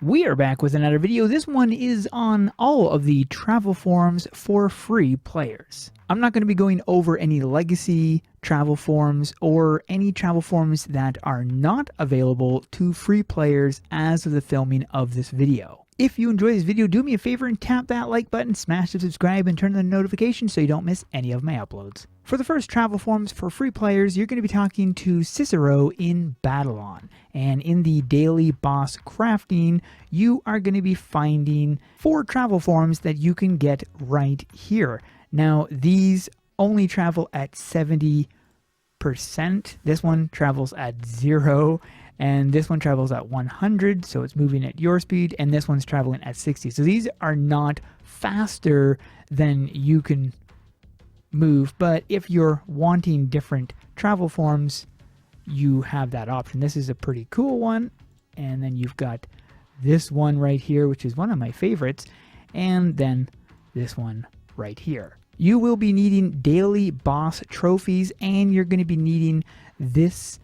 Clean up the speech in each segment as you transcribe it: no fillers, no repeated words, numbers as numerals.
We are back with another video. This one is on all of the travel forums for free players. I'm not going to be going over any legacy travel forums or any travel forums that are not available to free players as of the filming of this video. If you enjoy this video, do me a favor and tap that like button, smash the subscribe, and turn on the notifications so you don't miss any of my uploads. For the first travel forums for free players, you're going to be talking to Cicero in Babylon. And in the daily boss crafting, you are going to be finding 4 travel forms that you can get right here. Now, these only travel at 70%. This one travels at 0. And this one travels at 100, so it's moving at your speed, and this one's traveling at 60. So these are not faster than you can move, but if you're wanting different travel forms, you have that option. This is a pretty cool one, and then you've got this one right here, which is one of my favorites, and then this one right here. You will be needing daily boss trophies, and you're going to be needing this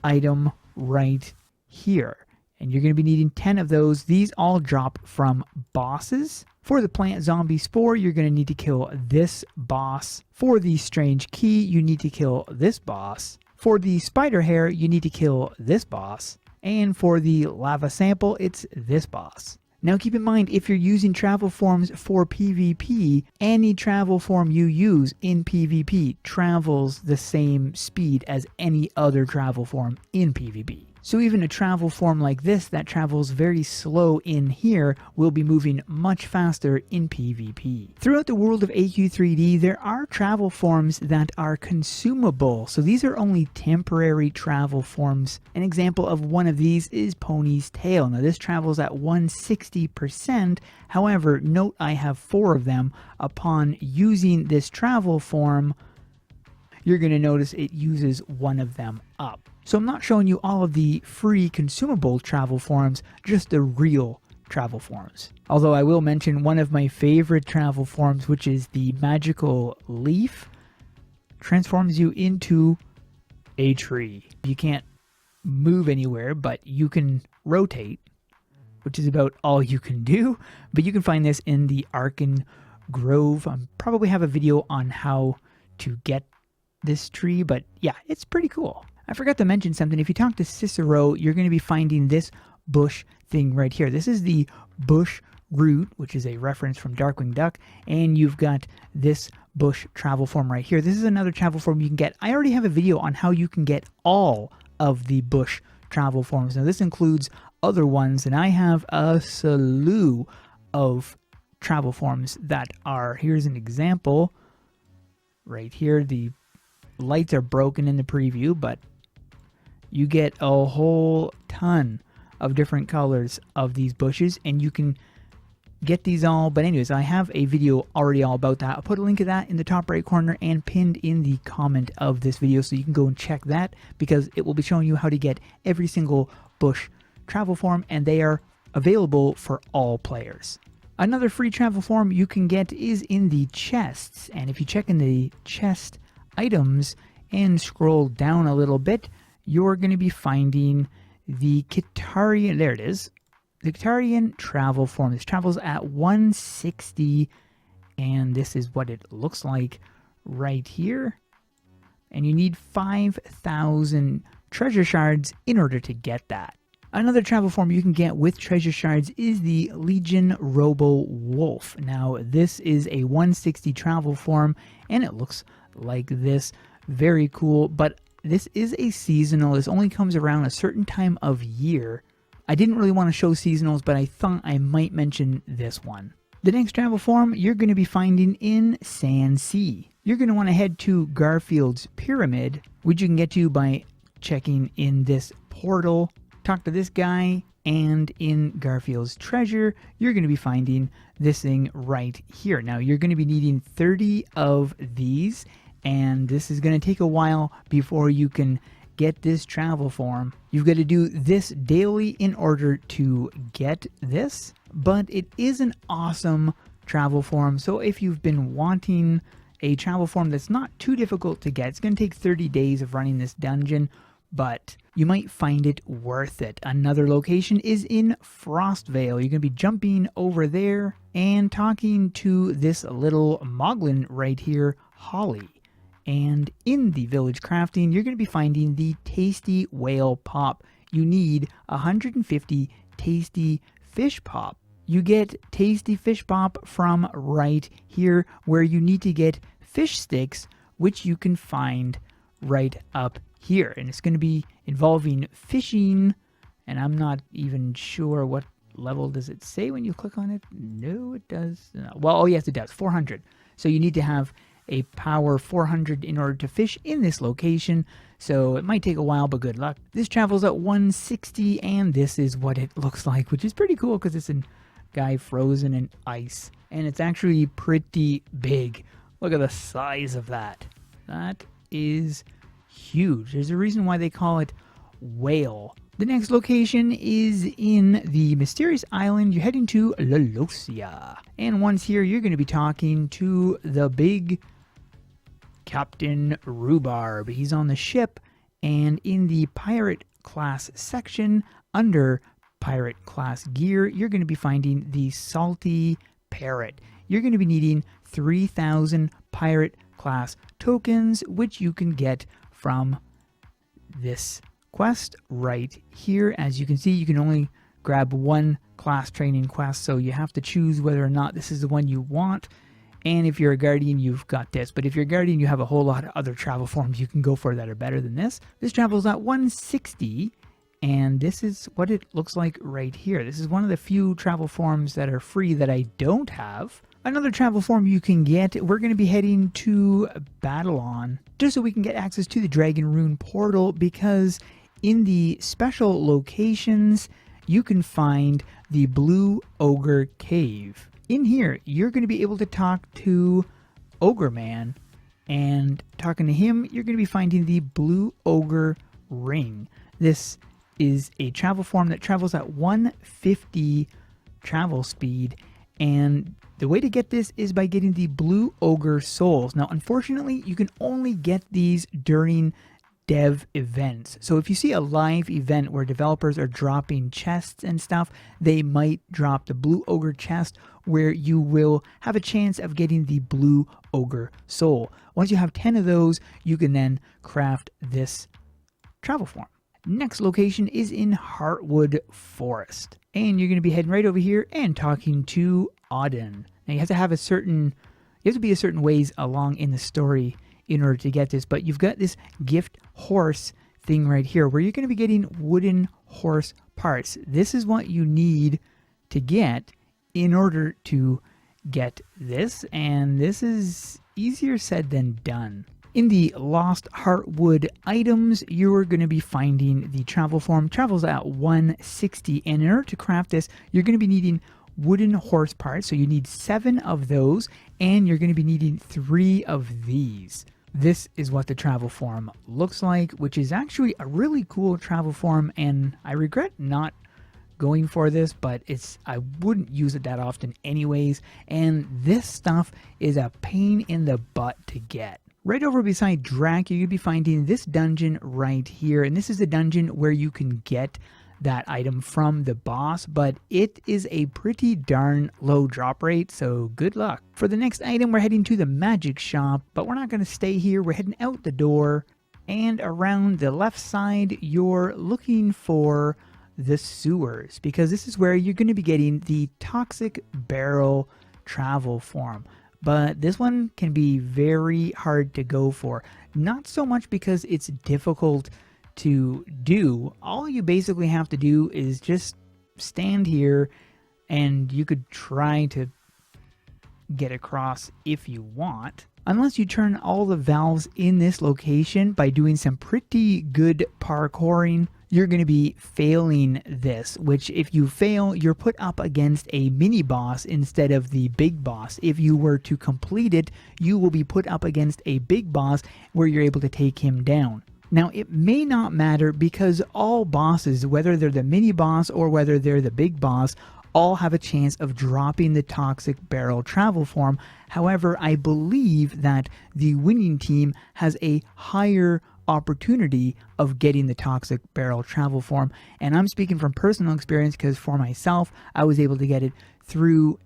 item right here, and you're going to be needing 10 of those. These all drop from bosses. For the plant zombie spore, you're going to need to kill this boss. For the strange key, you need to kill this boss. For the spider hair, you need to kill this boss, and for the lava sample, it's this boss. Now keep in mind, if you're using travel forms for PvP, any travel form you use in PvP travels the same speed as any other travel form in PvP. So even a travel form like this that travels very slow in here will be moving much faster in PvP. Throughout the world of AQ3D, there are travel forms that are consumable. So these are only temporary travel forms. An example of one of these is Pony's Tail. Now this travels at 160%. However, note I have 4 of them. Upon using this travel form, you're going to notice it uses one of them up. So I'm not showing you all of the free consumable travel forms, just the real travel forms. Although I will mention one of my favorite travel forms, which is the magical leaf, transforms you into a tree. You can't move anywhere, but you can rotate, which is about all you can do. But you can find this in the Arkan Grove. I'll probably have a video on how to get this tree, but yeah, it's pretty cool. I forgot to mention something. If you talk to Cicero, you're going to be finding this bush thing right here. This is the bush root, which is a reference from Darkwing Duck, and you've got this bush travel form right here. This is another travel form you can get. I already have a video on how you can get all of the bush travel forms. Now this includes other ones, and I have a slew of travel forms that are, here's an example right here. The lights are broken in the preview, but you get a whole ton of different colors of these bushes, and you can get these all. But anyways, I have a video already all about that. I'll put a link of that in the top right corner and pinned in the comment of this video, so you can go and check that, because it will be showing you how to get every single bush travel form, and they are available for all players. Another free travel form you can get is in the chests, and if you check in the chest items and scroll down a little bit, you're going to be finding the Kitarian, there it is, the Victorian travel form. This travels at 160, and this is what it looks like right here. And you need 5,000 treasure shards in order to get that. Another travel form you can get with treasure shards is the Legion Robo Wolf. Now this is a 160 travel form, and it looks like this. Very cool, but this is a seasonal. This only comes around a certain time of year. I didn't really want to show seasonals, but I thought I might mention this one. The next travel form you're going to be finding in Sand Sea. You're going to want to head to Garfield's Pyramid, which you can get to by checking in this portal. Talk to this guy, and in Garfield's Treasure, you're going to be finding this thing right here. Now, you're going to be needing 30 of these, and this is going to take a while before you can get this travel form. You've got to do this daily in order to get this, but it is an awesome travel form. So if you've been wanting a travel form that's not too difficult to get, it's going to take 30 days of running this dungeon, but you might find it worth it. Another location is in Frostvale. You're going to be jumping over there and talking to this little moglin right here, Holly. And in the village crafting, you're going to be finding the Tasty Whale Pop. You need 150 Tasty Fish Pop. You get Tasty Fish Pop from right here, where you need to get fish sticks, which you can find right up here. And it's going to be involving fishing, and I'm not even sure what level does it say when you click on it. No, it does. Well, oh yes, it does. 400. So you need to have a power 400 in order to fish in this location, so it might take a while, but good luck. This travels at 160, and this is what it looks like, which is pretty cool because it's a guy frozen in ice, and it's actually pretty big. Look at the size of that. That is huge. There's a reason why they call it whale. The next location is in the mysterious island. You're heading to Lolosia, and once here, you're going to be talking to the big Captain Rhubarb. He's on the ship, and in the pirate class section under pirate class gear, you're going to be finding the Salty Parrot. You're going to be needing 3,000 pirate class tokens, which you can get from this quest right here. As you can see, you can only grab one class training quest, so you have to choose whether or not this is the one you want. And if you're a guardian, you've got this. But if you're a guardian, you have a whole lot of other travel forms you can go for that are better than this. This travels at 160, and this is what it looks like right here. This is one of the few travel forms that are free that I don't have. Another travel form you can get, we're going to be heading to Babylon, just so we can get access to the Dragon Rune portal, because in the special locations, you can find the Blue Ogre Cave. In here, you're going to be able to talk to Ogre Man, and talking to him, you're going to be finding the Blue Ogre Ring. This is a travel form that travels at 150 travel speed, and the way to get this is by getting the Blue Ogre Souls. Now, unfortunately, you can only get these during dev events. So if you see a live event where developers are dropping chests and stuff, they might drop the Blue Ogre chest where you will have a chance of getting the Blue Ogre Soul. Once you have 10 of those, you can then craft this travel form. Next location is in Heartwood Forest, and you're going to be heading right over here and talking to Auden. Now you have to be a certain ways along in the story in order to get this, but you've got this gift horse thing right here where you're going to be getting wooden horse parts. This is what you need to get in order to get this, and this is easier said than done. In the Lost Heartwood items, you're going to be finding the travel form. Travels at 160, and in order to craft this, you're going to be needing wooden horse parts, so you need 7 of those, and you're going to be needing 3 of these. This is what the travel form looks like, which is actually a really cool travel form, and I regret not going for this, but I wouldn't use it that often anyways, and this stuff is a pain in the butt to get. Right over beside Drac, you're going to be finding this dungeon right here, and this is the dungeon where you can get that item from the boss, but it is a pretty darn low drop rate, so good luck. For the next item, we're heading to the magic shop, but we're not going to stay here. We're heading out the door, and around the left side, you're looking for the sewers, because this is where you're going to be getting the toxic barrel travel form. But this one can be very hard to go for. Not so much because it's difficult to do. All you basically have to do is just stand here, and you could try to get across if you want. Unless you turn all the valves in this location by doing some pretty good parkouring, you're going to be failing this, which if you fail, you're put up against a mini boss instead of the big boss. If you were to complete it, you will be put up against a big boss where you're able to take him down. Now, it may not matter because all bosses, whether they're the mini boss or whether they're the big boss, all have a chance of dropping the toxic barrel travel form. However, I believe that the winning team has a higher opportunity of getting the Toxic Barrel travel form. And I'm speaking from personal experience because for myself, I was able to get it through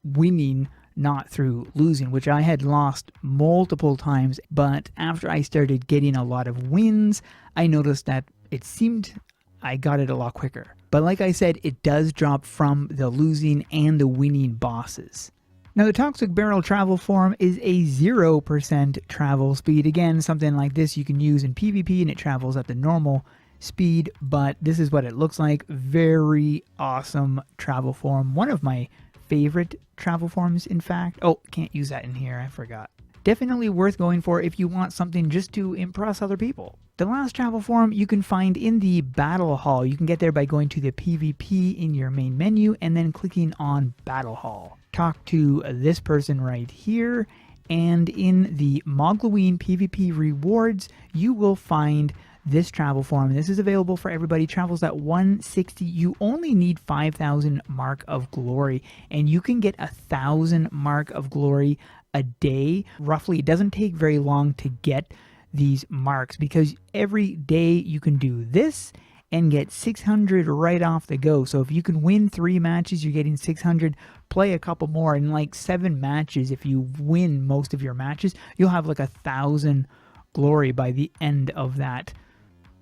winning, not through losing, which I had lost multiple times. But after I started getting a lot of wins, I noticed that it seemed I got it a lot quicker. But like I said, it does drop from the losing and the winning bosses. Now the Toxic Barrel travel form is a 0% travel speed. Again, something like this you can use in PvP and it travels at the normal speed, but this is what it looks like. Very awesome travel form. One of my favorite travel forms, in fact. Oh, can't use that in here, I forgot. Definitely worth going for if you want something just to impress other people. The last travel form you can find in the Battle Hall. You can get there by going to the PvP in your main menu and then clicking on Battle Hall. Talk to this person right here, and in the Mogloween PvP rewards, you will find this travel form. This is available for everybody. Travels at 160. You only need 5,000 Mark of Glory, and you can get 1,000 Mark of Glory a day. Roughly, it doesn't take very long to get these marks because every day you can do this and get 600 right off the go. So if you can win 3 matches, you're getting 600. Play a couple more, in like 7 matches, if you win most of your matches, you'll have like 1,000 glory by the end of that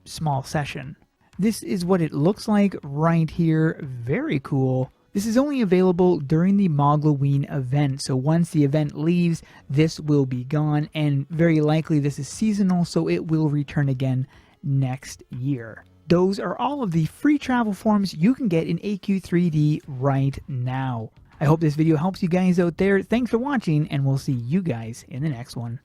small session. This is what it looks like right here. Very cool. This is only available during the Mogloween event, so once the event leaves, this will be gone, and very likely this is seasonal, so it will return again next year. Those are all of the free travel forms you can get in AQ3D right now. I hope this video helps you guys out there. Thanks for watching, and we'll see you guys in the next one.